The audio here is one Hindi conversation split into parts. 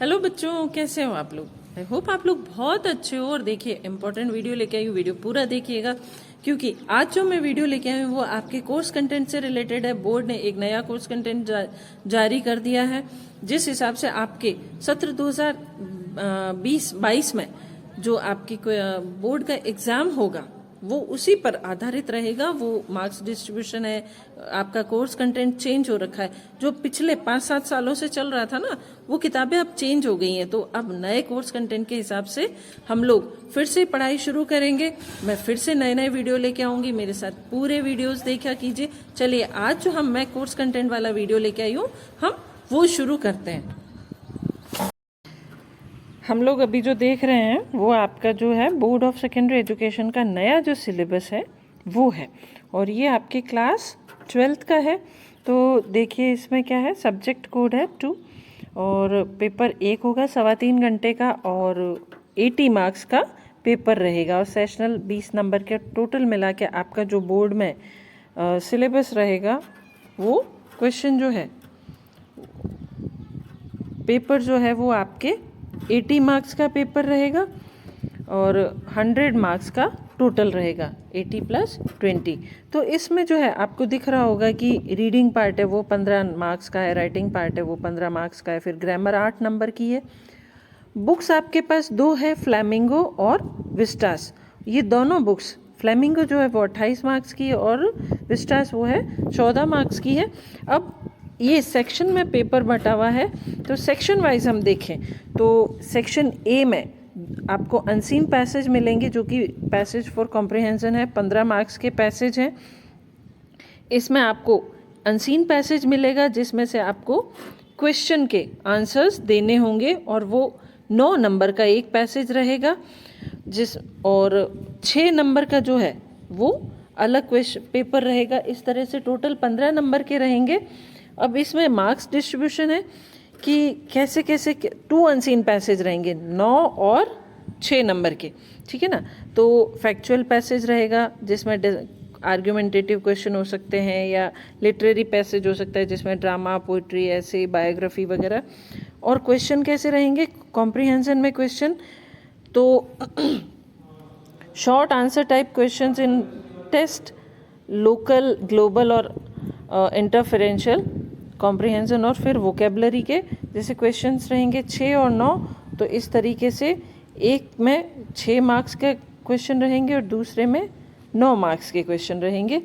हेलो बच्चों, कैसे हो आप लोग। आई होप आप लोग बहुत अच्छे हो। और देखिए, इंपॉर्टेंट वीडियो लेके आई हूँ, वीडियो पूरा देखिएगा क्योंकि आज जो मैं वीडियो लेके आई हूँ वो आपके कोर्स कंटेंट से रिलेटेड है। बोर्ड ने एक नया कोर्स कंटेंट जारी कर दिया है, जिस हिसाब से आपके सत्र 2020-22 में जो आपकी बोर्ड का एग्जाम होगा वो उसी पर आधारित रहेगा। वो मार्क्स डिस्ट्रीब्यूशन है, आपका कोर्स कंटेंट चेंज हो रखा है। जो पिछले 5-7 सालों से चल रहा था ना, वो किताबें अब चेंज हो गई हैं। तो अब नए कोर्स कंटेंट के हिसाब से हम लोग फिर से पढ़ाई शुरू करेंगे। मैं फिर से नए नए वीडियो लेके आऊंगी, मेरे साथ पूरे वीडियोस देखा कीजिए। चलिए, आज जो मैं कोर्स कंटेंट वाला वीडियो लेके आई हूँ, हम वो शुरू करते हैं। हम लोग अभी जो देख रहे हैं वो आपका जो है बोर्ड ऑफ सेकेंडरी एजुकेशन का नया जो सिलेबस है वो है, और ये आपके क्लास 12th का है। तो देखिए, इसमें क्या है, सब्जेक्ट कोड है 2 और पेपर 1 होगा 3.25 घंटे का, और 80 मार्क्स का पेपर रहेगा, और सेशनल 20 नंबर के टोटल मिला के आपका जो बोर्ड में सिलेबस रहेगा वो क्वेश्चन जो है, पेपर जो है वो आपके 80 मार्क्स का पेपर रहेगा और 100 मार्क्स का टोटल रहेगा, 80 + 20। तो इसमें जो है आपको दिख रहा होगा कि रीडिंग पार्ट है वो 15 मार्क्स का है, राइटिंग पार्ट है वो 15 मार्क्स का है, फिर ग्रामर 8 नंबर की है। बुक्स आपके पास 2 है, फ्लैमिंगो और विस्टास। ये दोनों बुक्स, फ्लैमिंगो जो है वो 28 मार्क्स की है और विस्टास वो है 14 मार्क्स की है। अब ये सेक्शन में पेपर बटा हुआ है, तो सेक्शन वाइज हम देखें तो सेक्शन ए में आपको अनसीन पैसेज मिलेंगे, जो कि पैसेज फॉर कॉम्प्रिहेंशन है, 15 मार्क्स के पैसेज हैं। इसमें आपको अनसीन पैसेज मिलेगा जिसमें से आपको क्वेश्चन के आंसर्स देने होंगे, और वो 9 नंबर का एक पैसेज रहेगा, और 6 नंबर का जो है वो अलग क्वेश्चन पेपर रहेगा। इस तरह से टोटल 15 नंबर के रहेंगे। अब इसमें मार्क्स डिस्ट्रीब्यूशन है कि कैसे कैसे 2 अनसीन पैसेज रहेंगे, 9 और 6 नंबर के, ठीक है ना। तो फैक्चुअल पैसेज रहेगा जिसमें आर्ग्यूमेंटेटिव क्वेश्चन हो सकते हैं, या लिटरेरी पैसेज हो सकता है जिसमें ड्रामा, पोइट्री, ऐसे, बायोग्राफी वगैरह। और क्वेश्चन कैसे रहेंगे, कॉम्प्रिहेंशन में क्वेश्चन तो short answer type questions in test, local, global और इंटरफेरेंशियल कॉम्प्रिहेंशन, और फिर वोकेबलरी के जैसे क्वेश्चंस रहेंगे 6 और 9। तो इस तरीके से एक में 6 मार्क्स के क्वेश्चन रहेंगे और दूसरे में 9 मार्क्स के क्वेश्चन रहेंगे।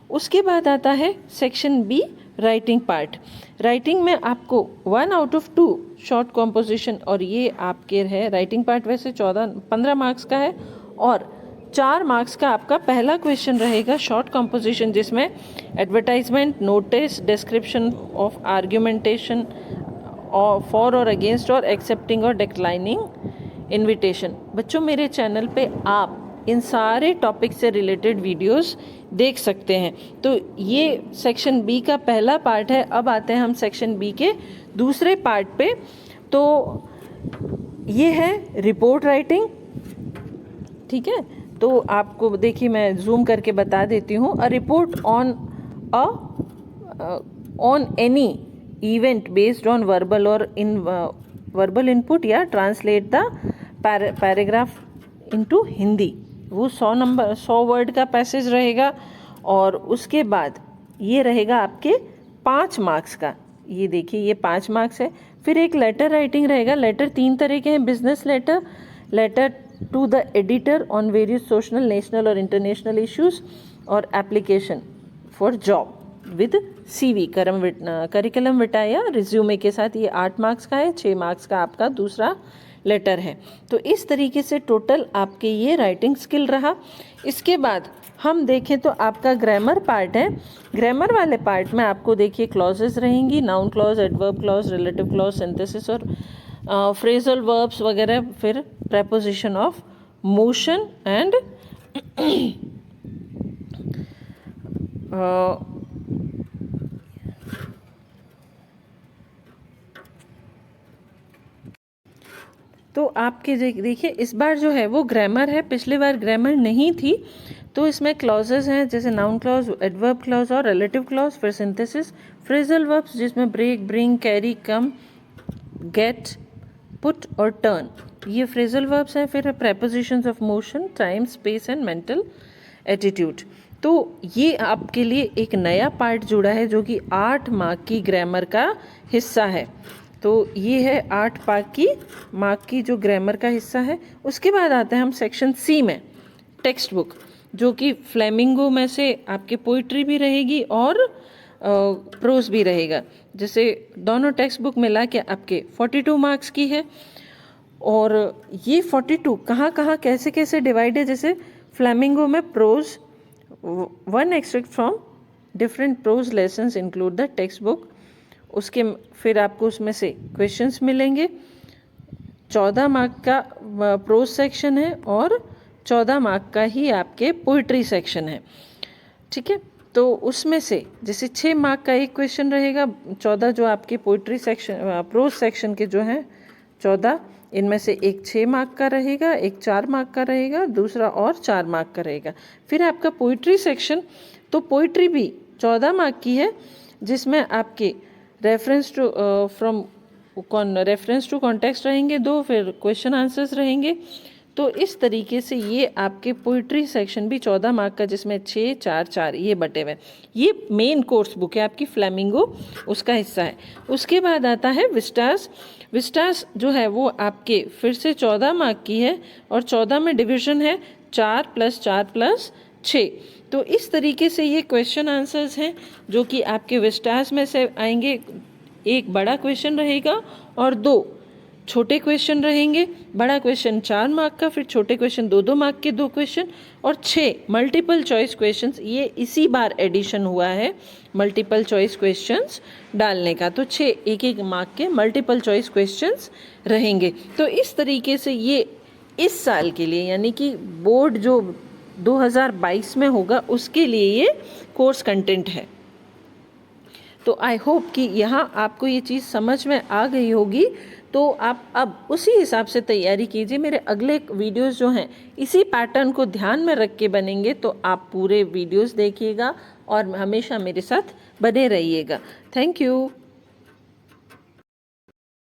उसके बाद आता है section B, writing part. Writing में आपको 1 आउट ऑफ 2 शॉर्ट कॉम्पोजिशन, और ये आपके है राइटिंग पार्ट वैसे 15 मार्क्स का है, और 4 मार्क्स का आपका पहला क्वेश्चन रहेगा शॉर्ट कॉम्पोजिशन, जिसमें advertisement, notice, description of argumentation for और अगेंस्ट, और एक्सेप्टिंग और डिक्लाइनिंग इनविटेशन। बच्चों, मेरे चैनल पे आप इन सारे टॉपिक से रिलेटेड वीडियोस देख सकते हैं। तो ये सेक्शन बी का पहला पार्ट है। अब आते हैं हम सेक्शन बी के दूसरे पार्ट पे। तो ये है रिपोर्ट राइटिंग, ठीक है। तो आपको देखिए, मैं जूम करके बता देती हूँ। A report on any event based on verbal और वर्बल इनपुट, या translate the paragraph into Hindi. वो 100 वर्ड का पैसेज रहेगा, और उसके बाद ये रहेगा आपके 5 मार्क्स का। ये देखिए, ये 5 मार्क्स है। फिर एक लेटर राइटिंग रहेगा। लेटर 3 तरह के हैं, business letter, letter to the editor on various social, national और इंटरनेशनल इश्यूज, और application for job with CV, curriculum vitae या रिज्यूमे के साथ। ये 8 मार्क्स का है, 6 मार्क्स का आपका दूसरा लेटर है। तो इस तरीके से टोटल आपके ये राइटिंग स्किल रहा। इसके बाद हम देखें तो आपका ग्रामर पार्ट है। ग्रामर वाले पार्ट में आपको देखिए क्लॉजेस रहेंगी, noun clause, adverb clause, relative clause, synthesis और फ्रेजल वर्ब्स वगैरह, फिर preposition of motion and तो आपके देखिए, इस बार जो है वो ग्रामर है, पिछली बार ग्रामर नहीं थी। तो इसमें क्लॉजेस हैं जैसे नाउन क्लॉज, एडवर्ब क्लॉज और रिलेटिव क्लॉज, फिर सिंथेसिस, फ्रेजल वर्ब्स जिसमें ब्रेक, ब्रिंग, कैरी, कम, गेट, पुट और टर्न, ये फ्रेजल वर्ब्स हैं। फिर है prepositions of motion, time, space and mental attitude. तो ये आपके लिए एक नया पार्ट जुड़ा है जो कि 8 मार्क की ग्रामर का हिस्सा है। तो ये है 8 मार्क की जो ग्रामर का हिस्सा है। उसके बाद आते हैं हम सेक्शन सी में, टेक्स्ट बुक, जो कि फ्लेमिंगो में से आपके पोइट्री भी रहेगी और प्रोज भी रहेगा। जैसे दोनों टेक्स्ट बुक मिला के आपके 42 मार्क्स की है। और ये 42 कहाँ कहाँ कैसे कैसे डिवाइड है, जैसे फ्लेमिंगो में prose, 1 extract from different prose lessons include the text book. उसके फिर आपको उसमें से क्वेश्चंस मिलेंगे। 14 मार्क का प्रोज सेक्शन है और 14 मार्क का ही आपके पोइट्री सेक्शन है, ठीक है। तो उसमें से जैसे 6 मार्क का एक क्वेश्चन रहेगा, 14 जो आपके पोइट्री सेक्शन प्रोज सेक्शन के जो हैं 14, इनमें से एक 6 मार्क का रहेगा, एक 4 मार्क का रहेगा, दूसरा और 4 मार्क का रहेगा। फिर आपका पोइट्री सेक्शन, तो पोइट्री भी 14 मार्क की है, जिसमें आपके रेफरेंस टू कॉन्टेक्स्ट रहेंगे 2, फिर क्वेश्चन आंसर्स रहेंगे। तो इस तरीके से ये आपके पोइट्री सेक्शन भी 14 मार्क का, जिसमें 6, 4, 4 ये बटे हुए। ये मेन कोर्स बुक है आपकी फ्लेमिंगो, उसका हिस्सा है। उसके बाद आता है विस्टास। विस्टास जो है वो आपके फिर से 14 मार्क की है और 14 में डिवीजन है 4 + 4 + 6। तो इस तरीके से ये क्वेश्चन आंसर्स हैं जो कि आपके विस्टास में से आएंगे। एक बड़ा क्वेश्चन रहेगा और 2 छोटे क्वेश्चन रहेंगे। बड़ा क्वेश्चन 4 मार्क का, फिर छोटे क्वेश्चन 2-2 मार्क के 2 क्वेश्चन, और 6 मल्टीपल चॉइस क्वेश्चंस। ये इसी बार एडिशन हुआ है मल्टीपल चॉइस क्वेश्चंस डालने का। तो 6 1-1 मार्क के मल्टीपल चॉइस क्वेश्चंस रहेंगे। तो इस तरीके से ये इस साल के लिए, यानी कि बोर्ड जो 2022 में होगा, उसके लिए ये कोर्स कंटेंट है। तो आई होप कि यहाँ आपको ये चीज़ समझ में आ गई होगी। तो आप अब उसी हिसाब से तैयारी कीजिए। मेरे अगले वीडियोस जो हैं इसी पैटर्न को ध्यान में रख के बनेंगे, तो आप पूरे वीडियोस देखिएगा और हमेशा मेरे साथ बने रहिएगा। Thank you.